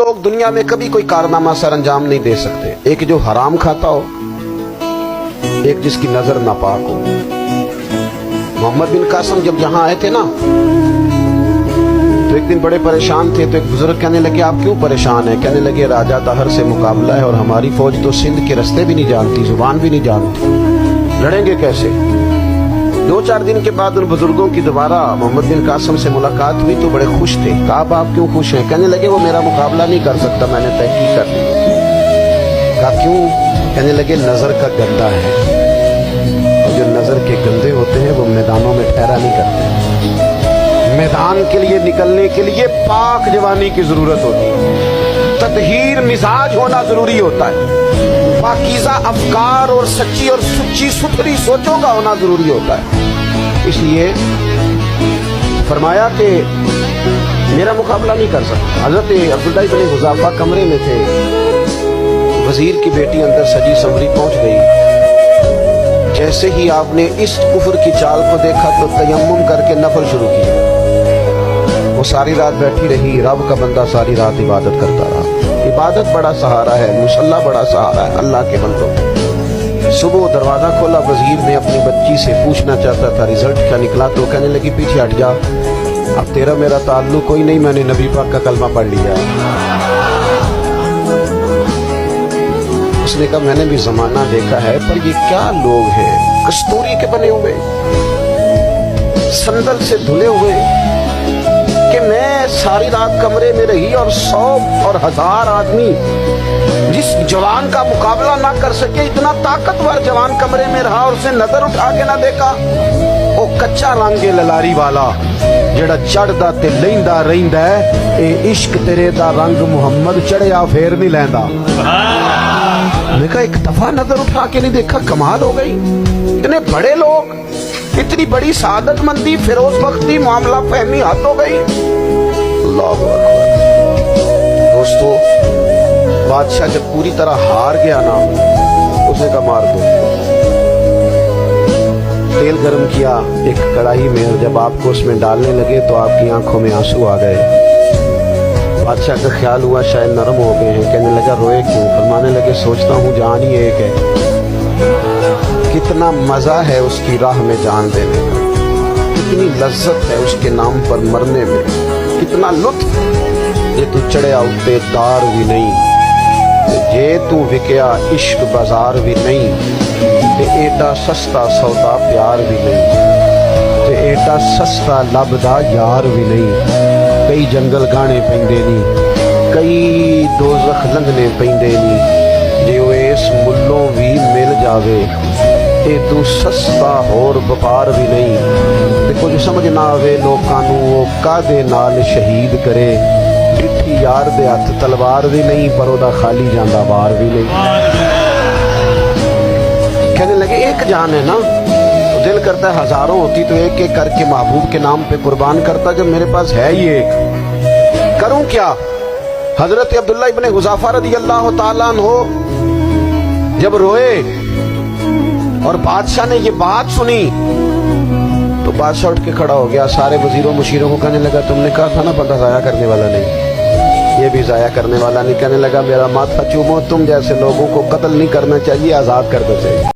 लोग दुनिया में कभी कोई कारनामा सर अंजाम नहीं दे सकते, एक जो हराम खाता हो, एक जिसकी नजर नापाक हो। मोहम्मद बिन कासिम जब यहाँ आए थे ना, तो एक दिन बड़े परेशान थे। तो एक बुजुर्ग कहने लगे आप क्यों परेशान हैं? कहने लगे राजा ताहर से मुकाबला है और हमारी फौज तो सिंध के रास्ते भी नहीं जानती, जुबान भी नहीं जानती, लड़ेंगे कैसे? 2-4 दिन के बाद उन बुजुर्गों की दोबारा मोहम्मद बिन कासिम से मुलाकात हुई तो बड़े खुश थे। कहा आप क्यों खुश हैं? कहने लगे वो मेरा मुकाबला नहीं कर सकता, मैंने तहकीक कर ली। कहा क्यों? कहने लगे नजर का गंदा है, और जो नजर के गंदे होते हैं वो मैदानों में ठहरा नहीं करते। मैदान के लिए निकलने के लिए पाक जवानी की जरूरत होती है, ततहीर मिजाज होना जरूरी होता है, पाकीज़ा अफकार और सच्ची और सुच्ची सुथरी सोचों का होना जरूरी होता है। इसलिए फरमाया कि मेरा मुकाबला नहीं कर सकता। हजरत अब्दुल्लाह इब्न हुज़ाफा कमरे में थे, वजीर की बेटी अंदर सजी संवरी पहुंच गई। जैसे ही आपने इस कुफर की चाल को देखा तो तयम्मुम करके नफल शुरू किया। वो सारी रात बैठी रही, रब का बंदा सारी रात इबादत करता रहा। इबादत बड़ा सहारा है, मुसल्ला बड़ा सहारा है अल्लाह के बंदों। सुबह दरवाजा खोला, वजीर ने अपनी बच्ची से पूछना चाहता था रिजल्ट क्या निकला, तो कहने लगी पीछे हट जा, अब तेरा मेरा ताल्लुक कोई नहीं, मैंने नबी पाक का कलमा पढ़ लिया। उसने कहा मैंने भी जमाना देखा है, पर ये क्या लोग हैं, कस्तूरी के बने हुए, संदल से धुले हुए, कि मैं सारी रात कमरे में रही और 100 और 1000 आदमी जिस जवान का मुकाबला ना कर सके, इतना ताकतवर जवान कमरे में रहा और उसने नजर उठा के ना देखा। वो कच्चा रंग ललारी वाला जेड़ा चढ़दा ते लैंदा रहिंदा है, ए इश्क तेरे दा रंग मुहम्मद चढ़िया फेर नहीं लैंदा। मैं कहा एक दफा नजर उठा के नहीं देखा, कमाल हो गई। इतने बड़े लोग, इतनी बड़ी सादत मंदी, फिरोज बख्ती, मामला फहमी हद हो गई। अल्लाहु अकबर। दोस्तों, बादशाह जब पूरी तरह हार गया ना, उसने कहा मार दो। तेल गरम किया एक कढ़ाई में, और जब आपको उसमें डालने लगे तो आपकी आंखों में आंसू आ गए। बादशाह का ख्याल हुआ शायद नरम हो गए हैं। कहने लगा रोए क्यों? फरमाने लगे सोचता हूँ जान ही एक है, कितना मजा है उसकी राह में जान देने का, कितनी लज्जत है उसके नाम पर मरने में, कितना लुत्फ। ये तू चढ़िया उत्ते दार भी नहीं, जे तू विकया इश्क बाजार भी नहीं, ते एडा सस्ता सौदा प्यार भी नहीं, ते एडा सस्ता लभदा यार भी नहीं। कई जंगल गाने पैंदे नी, कई दोज़ख लंघने पैंदे नी, जे इस मुल्लों भी मिल जावे, ए तू सस्ता होर व्यापार भी नहीं। ते कुछ समझ ना आवे लोकां नूं वो कादे नाल शहीद करे, डिठी यार दे हथ तलवार भी नहीं, पर ओदा खाली जांदा वार भी नहीं। कहने लगे एक जान है ना, दिल करता है हजारों होती तो एक एक करके महबूब के नाम पे कुर्बान करता, जब मेरे पास है ही एक, करूं क्या? हजरत अब्दुल्लाह इब्न हुज़ाफा रज़ियल्लाहु ताला अन्हु जब रोए और बादशाह ने ये बात सुनी तो बादशाह उठ के खड़ा हो गया, सारे वजीरों मुशीरों को कहने लगा तुमने कहा था ना बंदा जाया करने वाला नहीं, ये भी जाया करने वाला नहीं। कहने लगा मेरा माथा चूमो, तुम जैसे लोगों को कत्ल नहीं करना चाहिए, आजाद कर दो चाहिए।